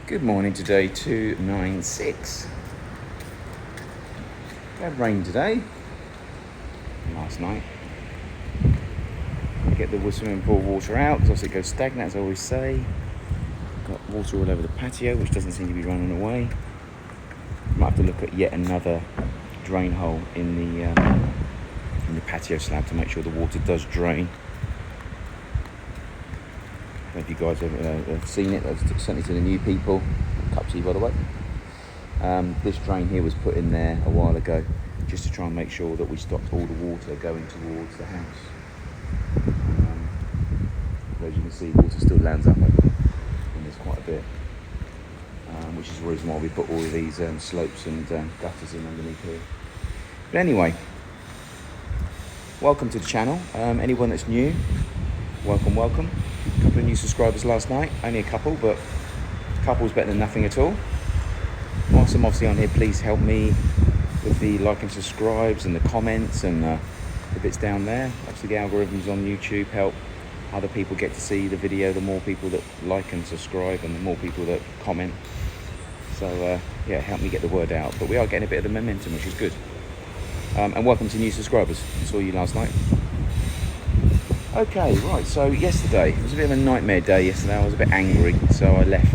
Good morning, today 296. We had rain today, last night. Get the swimming pool water out because obviously it goes stagnant, as I always say. Got water all over the patio, which doesn't seem to be running away. Might have to look at yet another drain hole in the patio slab to make sure the water does drain. I don't know if you guys have seen it. That's certainly to the new people. Cup to you, by the way. This drain here was put in there a while ago just to try and make sure that we stopped all the water going towards the house. As you can see, water still lands up over, and there's quite a bit, which is the reason why we put all of these slopes and gutters in underneath here. But anyway, welcome to the channel. Anyone that's new, welcome. A couple of new subscribers last night, only a couple, but a couple's better than nothing at all. Whilst I'm obviously on here, please help me with the like and subscribes and the comments and the bits down there. Obviously the algorithms on YouTube help other people get to see the video, the more people that like and subscribe and the more people that comment. So yeah, help me get the word out. But we are getting a bit of the momentum, which is good. And welcome to new subscribers. I saw you last night. Okay, right, so yesterday, it was a bit of a nightmare day yesterday. I was a bit angry, so I left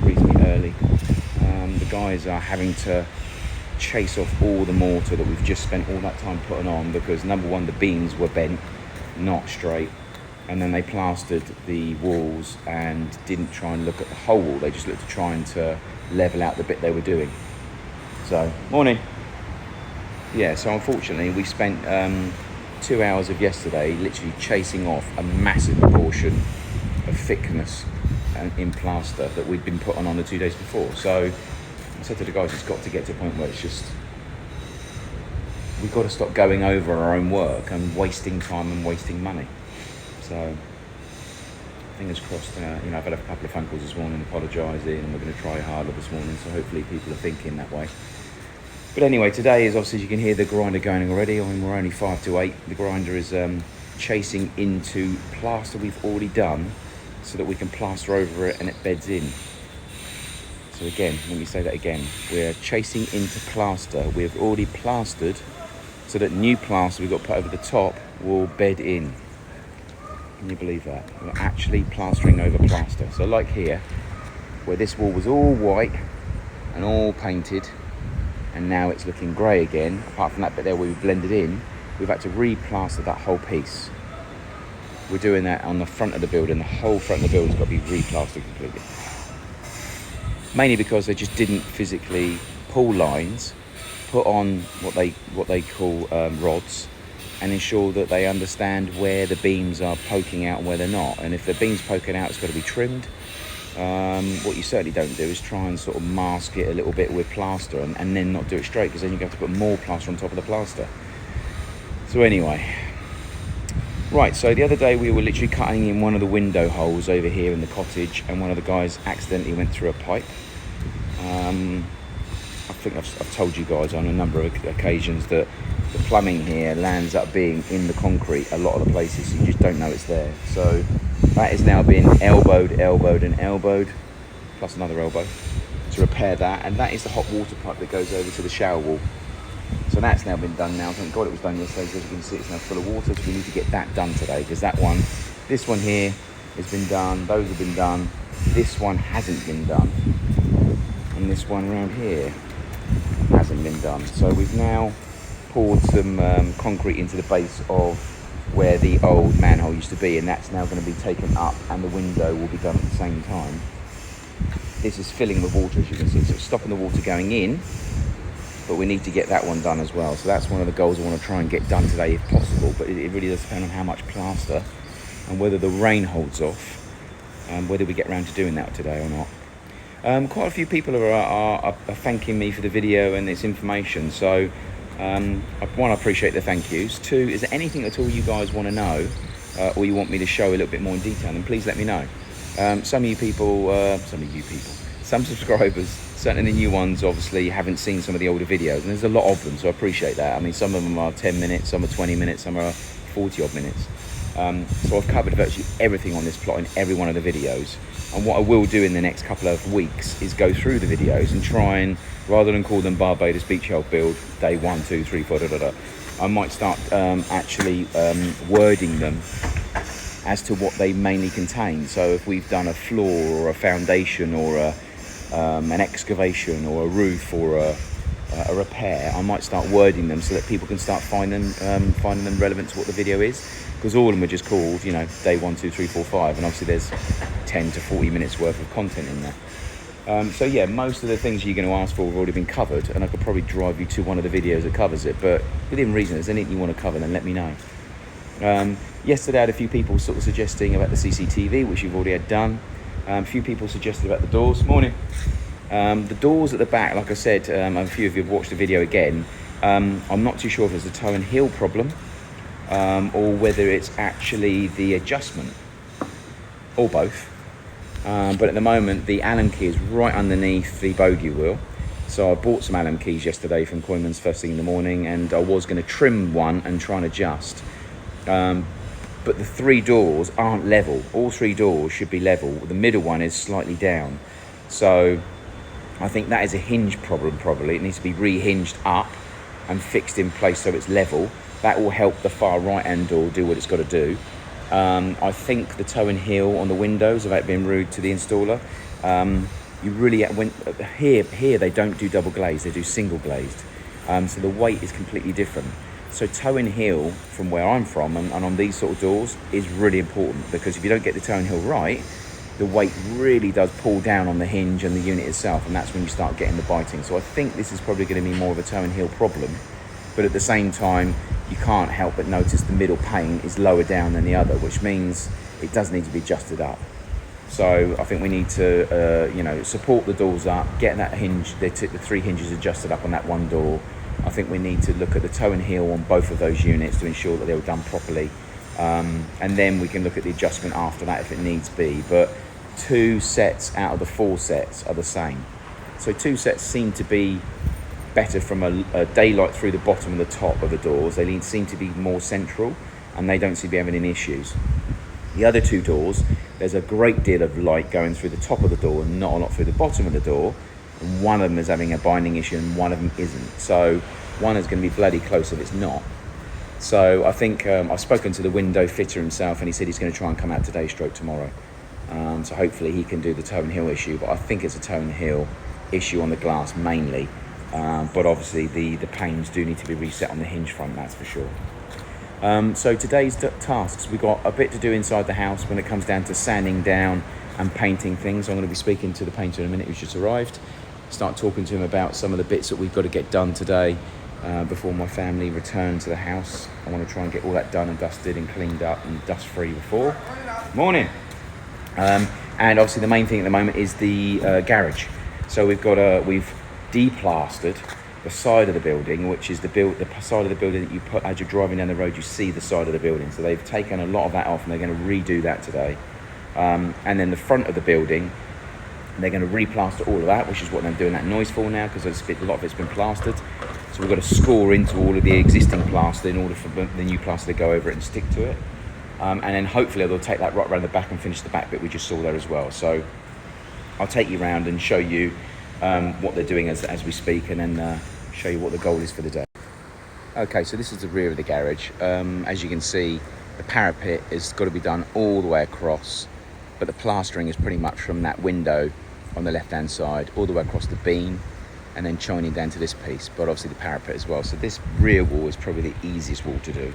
reasonably early. The guys are having to chase off all the mortar that we've just spent all that time putting on because, number one, the beams were bent, not straight, and then they plastered the walls and didn't try and look at the whole wall. They just looked at trying to level out the bit they were doing. So, morning. Yeah, so unfortunately, we spent 2 hours of yesterday literally chasing off a massive portion of thickness in plaster that we'd been putting on the 2 days before. So I said to the guys, it's got to get to a point where it's just, we've got to stop going over our own work and wasting time and wasting money. So fingers crossed. I've had a couple of phone calls this morning apologising, and we're going to try harder this morning, so hopefully people are thinking that way. But anyway, today is obviously, as you can hear the grinder going already. I mean, we're only 5 to 8. The grinder is chasing into plaster we've already done so that we can plaster over it and it beds in. So again, let me say that again. We're chasing into plaster. We've already plastered so that new plaster we've got put over the top will bed in. Can you believe that? We're actually plastering over plaster. So like here, where this wall was all white and all painted, and now it's looking grey again, apart from that bit there where we blended in, we've had to re-plaster that whole piece. We're doing that on the front of the building. The whole front of the building's got to be re-plastered completely. Mainly because they just didn't physically pull lines, put on what they call rods, and ensure that they understand where the beams are poking out and where they're not. And if the beam's poking out, it's got to be trimmed. What you certainly don't do is try and sort of mask it a little bit with plaster and then not do it straight, because then you're going to have to put more plaster on top of the plaster. So anyway, right, so the other day we were literally cutting in one of the window holes over here in the cottage, and one of the guys accidentally went through a pipe. I think I've told you guys on a number of occasions that the plumbing here lands up being in the concrete a lot of the places, so you just don't know it's there. So that is now being elbowed, plus another elbow to repair that, and that is the hot water pipe that goes over to the shower wall. So that's now been done now. Thank God it was done yesterday, so as you can see it's now full of water, so we need to get that done today, because this one here has been done, those have been done, this one hasn't been done, and this one around here hasn't been done. So we've now poured some concrete into the base of where the old manhole used to be, and that's now going to be taken up, and the window will be done at the same time. This is filling with water, as you can see, so it's stopping the water going in, but we need to get that one done as well. So that's one of the goals I want to try and get done today if possible, but it really does depend on how much plaster and whether the rain holds off, and whether we get around to doing that today or not. Quite a few people are thanking me for the video and its information, so one, I appreciate the thank yous. Two, is there anything at all you guys want to know or you want me to show a little bit more in detail, then please let me know. Some subscribers, certainly the new ones, obviously haven't seen some of the older videos, and there's a lot of them, so I appreciate that. I mean, some of them are 10 minutes, some are 20 minutes, some are 40 odd minutes. So I've covered virtually everything on this plot in every one of the videos. And what I will do in the next couple of weeks is go through the videos and try and, rather than call them Barbados beach help build, day 1, 2, 3, 4, I might start actually wording them as to what they mainly contain. So if we've done a floor or a foundation or an excavation or a roof or a repair, I might start wording them so that people can start finding them relevant to what the video is, because all of them are just called, you know, day 1, 2, 3, 4, 5, and obviously there's 10 to 40 minutes worth of content in there. So yeah, most of the things you're going to ask for have already been covered, and I could probably drive you to one of the videos that covers it, but within reason, if there's anything you want to cover, then let me know. Yesterday I had a few people sort of suggesting about the CCTV, which you've already had done. A few people suggested about the doors. Morning. The doors at the back, like I said, a few of you have watched the video again. I'm not too sure if it's a toe and heel problem or whether it's actually the adjustment, or both. But at the moment, the Allen key is right underneath the bogey wheel. So I bought some Allen keys yesterday from Coinman's first thing in the morning, and I was going to trim one and try and adjust. But the 3 doors aren't level. All 3 doors should be level. The middle one is slightly down. So I think that is a hinge problem probably. It needs to be re-hinged up and fixed in place so it's level. That will help the far right-hand door do what it's got to do. I think the toe and heel on the windows, without being rude to the installer, you really, here they don't do double glazed, they do single glazed. So the weight is completely different. So toe and heel, from where I'm from, and on these sort of doors, is really important, because if you don't get the toe and heel right, the weight really does pull down on the hinge and the unit itself, and that's when you start getting the biting. So I think this is probably going to be more of a toe and heel problem, but at the same time, you can't help but notice the middle pane is lower down than the other, which means it does need to be adjusted up. So I think we need to, support the doors up, get that hinge, the 3 hinges adjusted up on that one door. I think we need to look at the toe and heel on both of those units to ensure that they were done properly. And then we can look at the adjustment after that if it needs be. But 2 sets out of the 4 sets are the same. So 2 sets seem to be better from a daylight through the bottom and the top of the doors. They seem to be more central, and they don't seem to be having any issues. The other 2 doors, there's a great deal of light going through the top of the door and not a lot through the bottom of the door. And one of them is having a binding issue and one of them isn't. So one is going to be bloody close if it's not. So I think I've spoken to the window fitter himself, and he said he's going to try and come out today stroke tomorrow. So hopefully he can do the toe and heel issue, but I think it's a toe and heel issue on the glass mainly. But obviously the panes do need to be reset on the hinge front, that's for sure. So today's tasks, we've got a bit to do inside the house when it comes down to sanding down and painting things. I'm going to be speaking to the painter in a minute who's just arrived. Start talking to him about some of the bits that we've got to get done today before my family return to the house. I want to try and get all that done and dusted and cleaned up and dust free before. Morning. And obviously the main thing at the moment is the garage. So we've deplastered the side of the building, which is the side of the building that you put as you're driving down the road. You see the side of the building. So they've taken a lot of that off, and they're going to redo that today. And then the front of the building, they're going to replaster all of that, which is what they're doing that noise for now, because a lot of it's been plastered. So we've got to score into all of the existing plaster in order for the new plaster to go over it and stick to it. And then hopefully they'll take that right around the back and finish the back bit we just saw there as well. So I'll take you around and show you what they're doing as we speak, and then show you what the goal is for the day. Okay, so this is the rear of the garage. As you can see, the parapet has got to be done all the way across, but the plastering is pretty much from that window on the left hand side all the way across the beam, and then joining down to this piece, but obviously the parapet as well. So this rear wall is probably the easiest wall to do.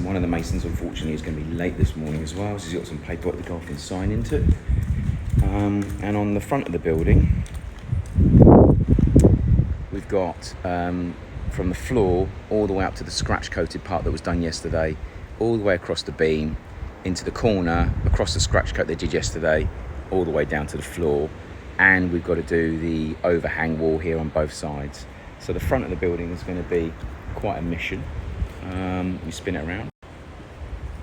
One of the masons unfortunately is going to be late this morning as well, so he's got some paperwork to go off and sign into. And on the front of the building, we've got from the floor all the way up to the scratch coated part that was done yesterday, all the way across the beam, into the corner, across the scratch coat they did yesterday, all the way down to the floor. And we've got to do the overhang wall here on both sides. So the front of the building is going to be quite a mission. We spin it around.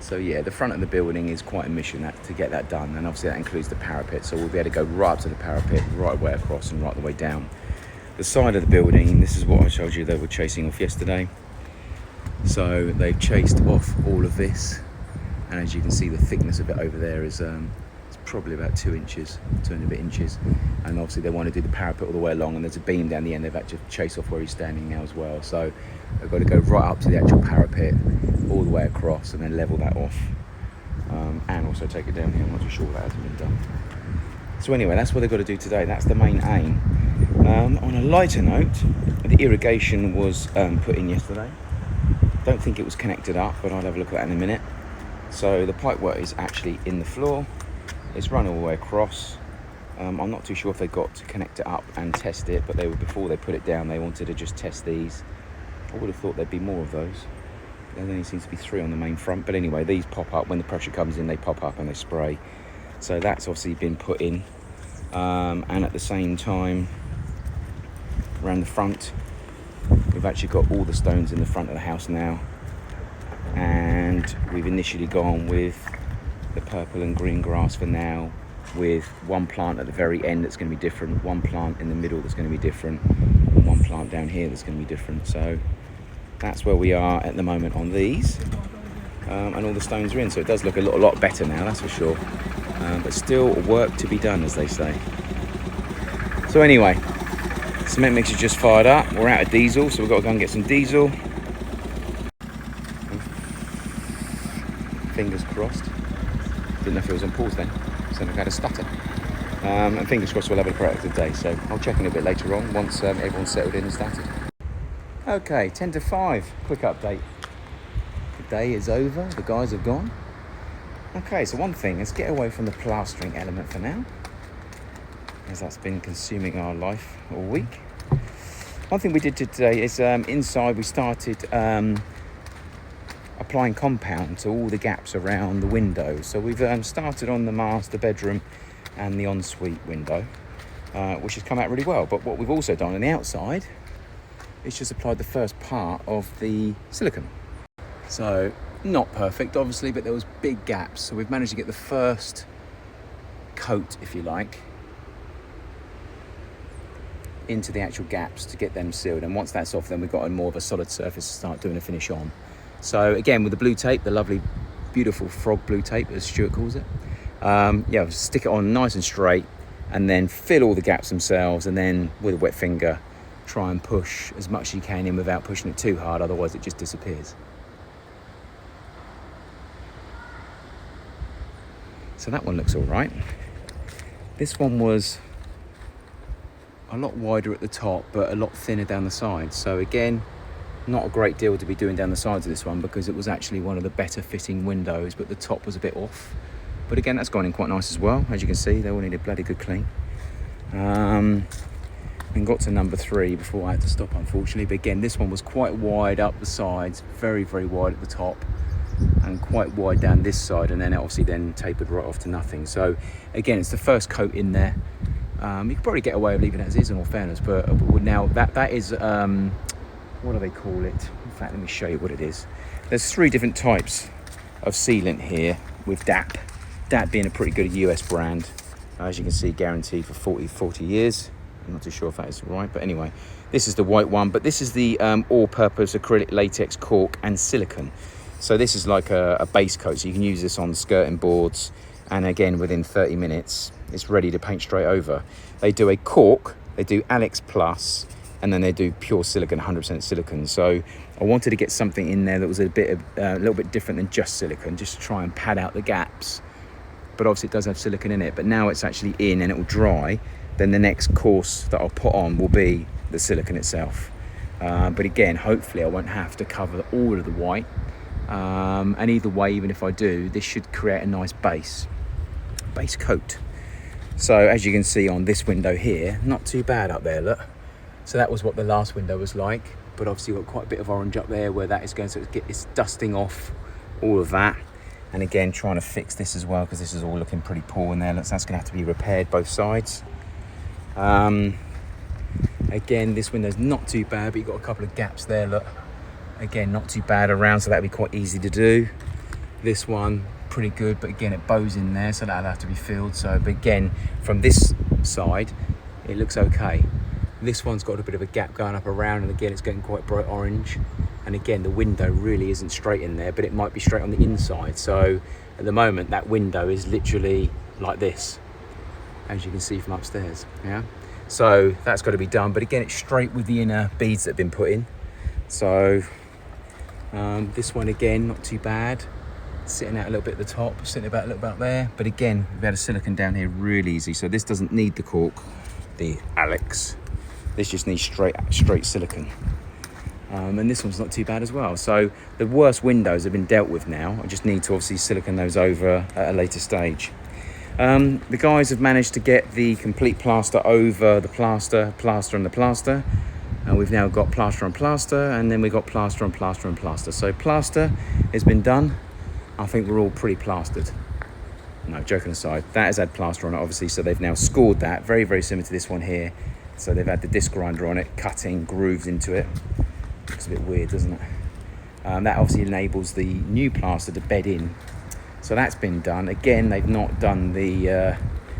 So yeah, the front of the building is quite a mission to get that done, and obviously that includes the parapet, so we'll be able to go right up to the parapet, right way across and right the way down. The side of the building, this is what I showed you they were chasing off yesterday. So they've chased off all of this, and as you can see, the thickness of it over there is it's probably about 2 inches, 2 and a bit inches. And obviously they want to do the parapet all the way along, and there's a beam down the end. They've had to chase off where he's standing now as well. So they've got to go right up to the actual parapet, all the way across, and then level that off, and also take it down here. I'm not too sure that hasn't been done. So anyway, that's what they've got to do today. That's the main aim. On a lighter note, the irrigation was put in yesterday. Don't think it was connected up, but I'll have a look at that in a minute. So the pipework is actually in the floor. It's run all the way across. I'm not too sure if they got to connect it up and test it, but before they put it down, they wanted to just test these. I would have thought there'd be more of those. There only seems to be 3 on the main front, but anyway, these pop up when the pressure comes in. They pop up and they spray. So that's obviously been put in, and at the same time, around the front, we've actually got all the stones in the front of the house now, and we've initially gone with the purple and green grass for now, with one plant at the very end that's going to be different, one plant in the middle that's going to be different, and one plant down here that's going to be different. So that's where we are at the moment on these, and all the stones are in, so it does look a lot better now, that's for sure, but still work to be done, as they say. So anyway, cement mixer just fired up. We're out of diesel, so we've got to go and get some diesel. Fingers crossed. Didn't know if it was on pause then, so I've had a stutter. And fingers crossed we'll have a productive day, so I'll check in a bit later on once everyone's settled in and started. Okay, 10 to 5, quick update. The day is over, the guys have gone. Okay, so one thing, let's get away from the plastering element for now, as that's been consuming our life all week. One thing we did today is inside we started applying compound to all the gaps around the windows. So we've started on the master bedroom and the ensuite window, which has come out really well. But what we've also done on the outside is just applied the first part of the silicone. So not perfect, obviously, but there was big gaps. So we've managed to get the first coat, if you like, into the actual gaps to get them sealed, and once that's off, then we've got a more of a solid surface to start doing a finish on. So again, with the blue tape, the lovely beautiful frog blue tape, as Stuart calls it, yeah, stick it on nice and straight, and then fill all the gaps themselves, and then with a wet finger try and push as much as you can in without pushing it too hard, otherwise it just disappears. So that one looks all right. This one was a lot wider at the top, but a lot thinner down the sides. So again, not a great deal to be doing down the sides of this one, because it was actually one of the better fitting windows, but the top was a bit off. But again, that's gone in quite nice as well. As you can see, they all need a bloody good clean. And got to number 3 before I had to stop, unfortunately. But again, this one was quite wide up the sides, very wide at the top, and quite wide down this side, and then it obviously then tapered right off to nothing. So again, it's the first coat in there. You could probably get away with leaving it as is, in all fairness, but now that is, what do they call it? In fact, let me show you what it is. There's 3 different types of sealant here with DAP. DAP being a pretty good US brand, as you can see, guaranteed for 40 years. I'm not too sure if that is right, but anyway, this is the white one, but this is the all-purpose acrylic latex cork and silicone. So this is like a base coat, so you can use this on skirting boards, and again, within 30 minutes, it's ready to paint straight over. They do a cork, they do Alex Plus, and then they do pure silicone, 100% silicone. So I wanted to get something in there that was a little bit different than just silicone, just to try and pad out the gaps. But obviously it does have silicone in it, but now it's actually in and it will dry. Then the next course that I'll put on will be the silicone itself. But again, hopefully I won't have to cover all of the white. And either way, even if I do, this should create a nice base coat. So as you can see on this window here, not too bad up there, look. So that was what the last window was like, but obviously you've got quite a bit of orange up there where that is going to get this dusting off all of that. And again, trying to fix this as well, because this is all looking pretty poor in there. That's going to have to be repaired both sides. Again, this window's not too bad, but you've got a couple of gaps there, look. Again, not too bad around, so that'd be quite easy to do. This one, pretty good, but again, it bows in there, so that'll have to be filled. So, but again, from this side, it looks okay. This one's got a bit of a gap going up around, and again, it's getting quite bright orange. And again, the window really isn't straight in there, but it might be straight on the inside. So at the moment, that window is literally like this, as you can see from upstairs, yeah? So that's got to be done. But again, it's straight with the inner beads that have been put in. So this one again, not too bad. Sitting out a little bit at the top, sitting about a little bit up there. But again, we've had a silicone down here really easy. So this doesn't need the cork, the Alex. This just needs straight silicone. And this one's not too bad as well. So the worst windows have been dealt with now. I just need to obviously silicone those over at a later stage. The guys have managed to get the complete plaster over the plaster and the plaster. And we've now got plaster on plaster, and then we've got plaster on plaster and plaster. So plaster has been done. I think we're all pretty plastered. No, joking aside, that has had plaster on it obviously, so they've now scored that, very, very similar to this one here. So they've had the disc grinder on it, cutting grooves into it. Looks a bit weird, doesn't it? That obviously enables the new plaster to bed in. So that's been done. Again, they've not done the,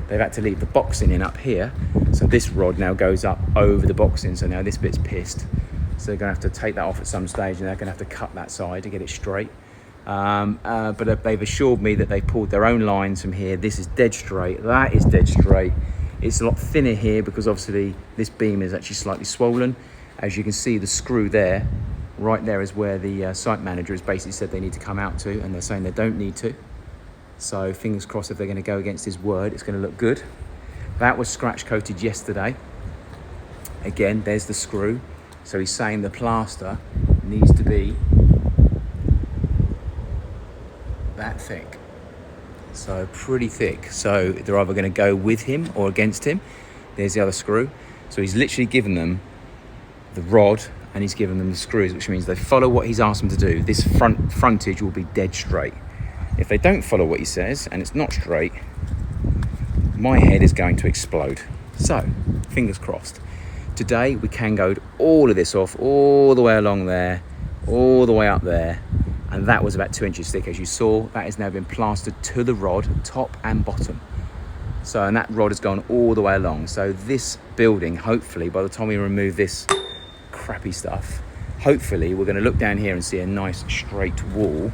they've had to leave the boxing in up here. So this rod now goes up over the boxing, so now this bit's pissed. So they're gonna have to take that off at some stage, and they're gonna have to cut that side to get it straight. But they've assured me that they pulled their own lines from here. This is dead straight, that is dead straight. It's a lot thinner here because obviously this beam is actually slightly swollen. As you can see, the screw there, right there is where the site manager has basically said they need to come out to, and they're saying they don't need to. So fingers crossed, if they're going to go against his word, it's going to look good. That was scratch coated yesterday. Again, there's the screw. So he's saying the plaster needs to be that thick. So pretty thick. So they're either going to go with him or against him. There's the other screw. So he's literally given them the rod and he's given them the screws, which means they follow what he's asked them to do. This frontage will be dead straight. If they don't follow what he says and it's not straight, my head is going to explode. So fingers crossed. Today we kangoed all of this off, all the way along there, all the way up there, and that was about 2 inches thick. As you saw, that has now been plastered to the rod, top and bottom. So, and that rod has gone all the way along. So this building, hopefully, by the time we remove this crappy stuff, hopefully we're going to look down here and see a nice straight wall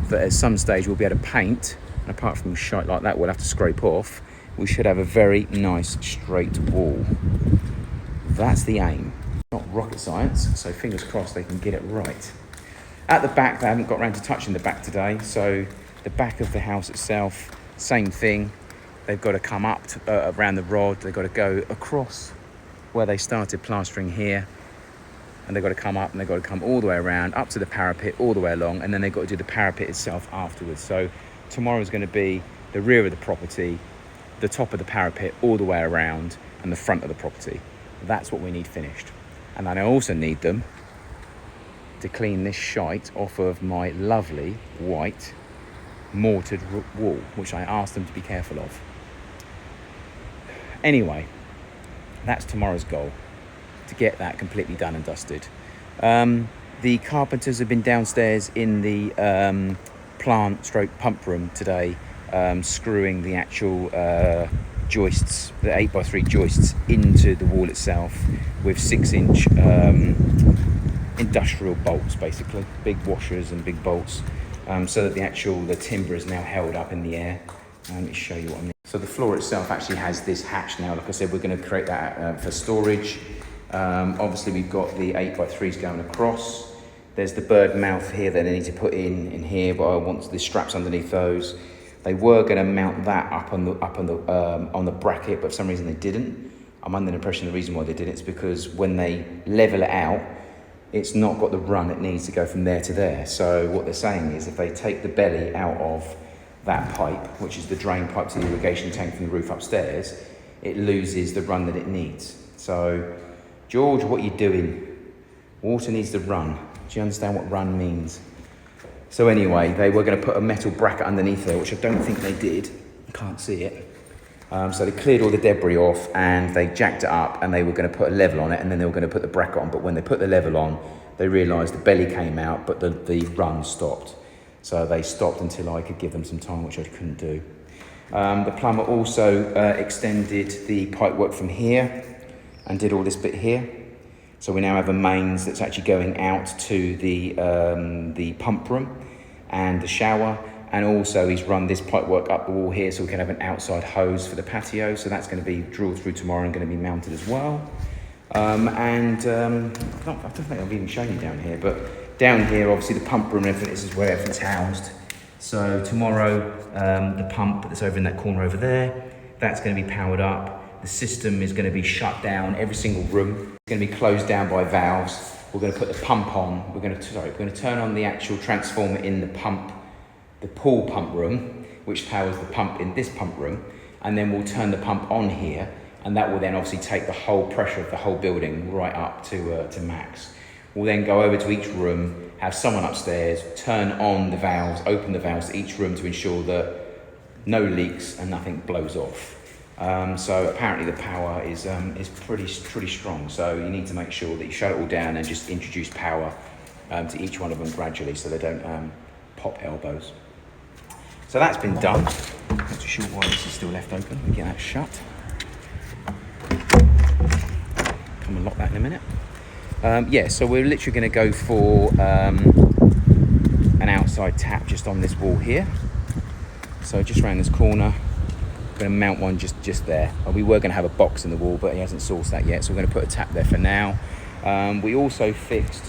that at some stage we'll be able to paint. And apart from shite like that we'll have to scrape off, we should have a very nice straight wall. That's the aim. Not rocket science, so fingers crossed they can get it right. At the back, they haven't got around to touching the back today, so the back of the house itself, same thing. They've got to come up to, around the rod, they've got to go across where they started plastering here, and they've got to come up and they've got to come all the way around, up to the parapet, all the way along, and then they've got to do the parapet itself afterwards. So tomorrow's going to be the rear of the property, the top of the parapet, all the way around, and the front of the property. That's what we need finished. And then I also need them to clean this shite off of my lovely white mortared wall, which I asked them to be careful of. Anyway, that's tomorrow's goal, to get that completely done and dusted. The carpenters have been downstairs in the plant/pump room today, screwing the actual joists, the 8x3 joists, into the wall itself with 6-inch industrial bolts, basically big washers and big bolts, so that the timber is now held up in the air. Let me show you what I mean. So the floor itself actually has this hatch now. Like I said, we're going to create that for storage. Obviously we've got the 8x3s going across. There's the bird mouth here that I need to put in here, but I want the straps underneath those. They were going to mount that up on the bracket, but for some reason they didn't. I'm under the impression the reason why they didn't is because when they level it out, it's not got the run it needs to go from there to there. So what they're saying is if they take the belly out of that pipe, which is the drain pipe to the irrigation tank from the roof upstairs, it loses the run that it needs. So, George, what are you doing? Water needs to run. Do you understand what run means? So anyway, they were going to put a metal bracket underneath there, which I don't think they did. I can't see it. So they cleared all the debris off and they jacked it up, and they were going to put a level on it, and then they were going to put the bracket on. But when they put the level on, they realised the belly came out, but the run stopped. So they stopped until I could give them some time, which I couldn't do. The plumber also extended the pipework from here and did all this bit here. So we now have a mains that's actually going out to the pump room and the shower. And also he's run this pipe work up the wall here so we can have an outside hose for the patio. So that's going to be drilled through tomorrow and going to be mounted as well. I don't think I've even shown you down here, but down here, obviously the pump room and everything, this is where everything's housed. So tomorrow, the pump that's over in that corner over there, that's going to be powered up. The system is going to be shut down. Every single room is going to be closed down by valves. We're going to put the pump on. We're going to turn on the actual transformer in the pool pump room, which powers the pump in this pump room, and then we'll turn the pump on here, and that will then obviously take the whole pressure of the whole building right up to max. We'll then go over to each room, have someone upstairs, turn on the valves, open the valves to each room to ensure that no leaks and nothing blows off. So apparently the power is pretty strong. So you need to make sure that you shut it all down and just introduce power to each one of them gradually so they don't pop elbows. So that's been done. Not too sure why this is still left open. We get that shut. Come and lock that in a minute. Yeah, so we're literally going to go for an outside tap just on this wall here. So just around this corner. Going to mount one just there. We were going to have a box in the wall, but he hasn't sourced that yet, so we're going to put a tap there for now. We also fixed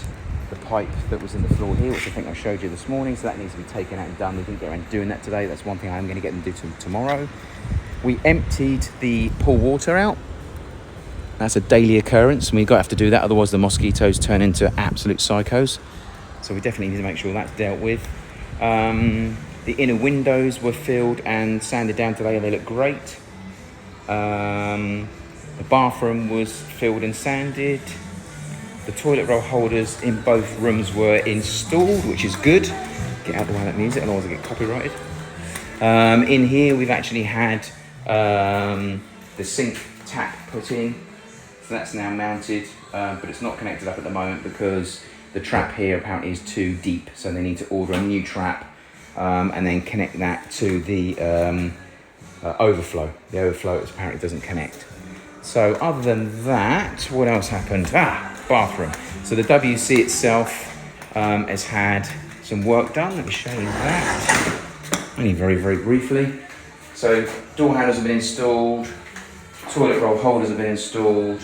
the pipe that was in the floor here, which I think I showed you this morning, so that needs to be taken out and done. We didn't get around to doing that today. That's one thing I'm going to get them to do tomorrow. We emptied the pool water out. That's a daily occurrence, and we've got to have to do that, otherwise the mosquitoes turn into absolute psychos. So we definitely need to make sure that's dealt with. The inner windows were filled and sanded down today, and they look great. The bathroom was filled and sanded. The toilet roll holders in both rooms were installed, which is good. Get out the way that music, otherwise I get copyrighted. In here we've actually had the sink tap put in. So that's now mounted, but it's not connected up at the moment because the trap here apparently is too deep. So they need to order a new trap. And then connect that to the overflow. The overflow apparently doesn't connect. So other than that, what else happened? Bathroom. So the WC itself has had some work done. Let me show you that. Only very briefly. So door handles have been installed. Toilet roll holders have been installed.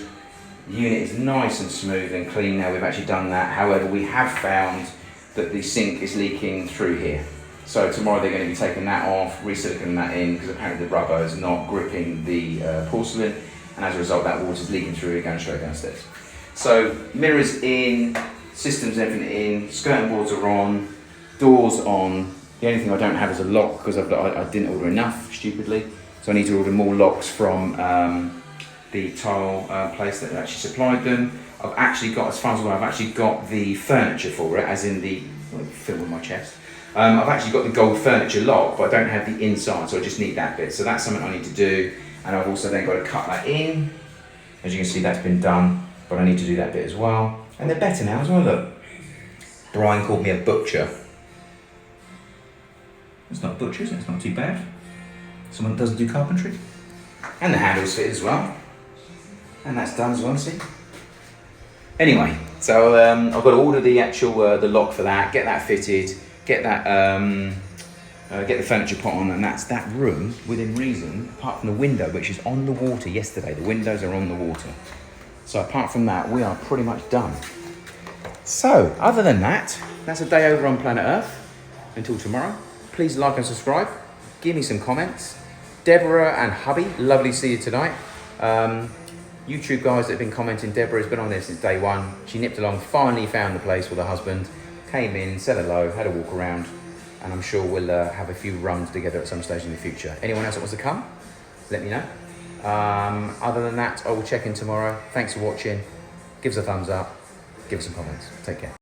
The unit is nice and smooth and clean now. We've actually done that. However, we have found that the sink is leaking through here. So tomorrow they're going to be taking that off, re-siliconing that in, because apparently the rubber is not gripping the porcelain, and as a result that water's leaking through, going straight downstairs. So mirrors in, systems and everything in, skirting boards are on, doors on. The only thing I don't have is a lock because I didn't order enough, stupidly. So I need to order more locks from the tile place that actually supplied them. I've actually got, as far as I know, I've actually got the furniture for it, as in the, fill in my chest. I've actually got the gold furniture lock, but I don't have the inside, so I just need that bit. So that's something I need to do, and I've also then got to cut that in. As you can see, that's been done, but I need to do that bit as well. And they're better now as well, look. Brian called me a butcher. It's not a butcher, is it? It's not too bad. Someone that doesn't do carpentry. And the handles fit as well. And that's done as well, see? Anyway, so I've got to order the actual the lock for that, get that fitted, get that get the furniture put on, and that's that room within reason, apart from the window, which is on the water yesterday. The windows are on the water. So apart from that, we are pretty much done. So other than that, that's a day over on planet Earth. Until tomorrow, please like and subscribe. Give me some comments. Deborah and hubby, lovely to see you tonight. YouTube guys that have been commenting, Deborah's been on there since day one. She nipped along, finally found the place with her husband, came in, said hello, had a walk around, and I'm sure we'll have a few runs together at some stage in the future. Anyone else that wants to come, let me know. Other than that, I will check in tomorrow. Thanks for watching. Give us a thumbs up. Give us some comments. Take care.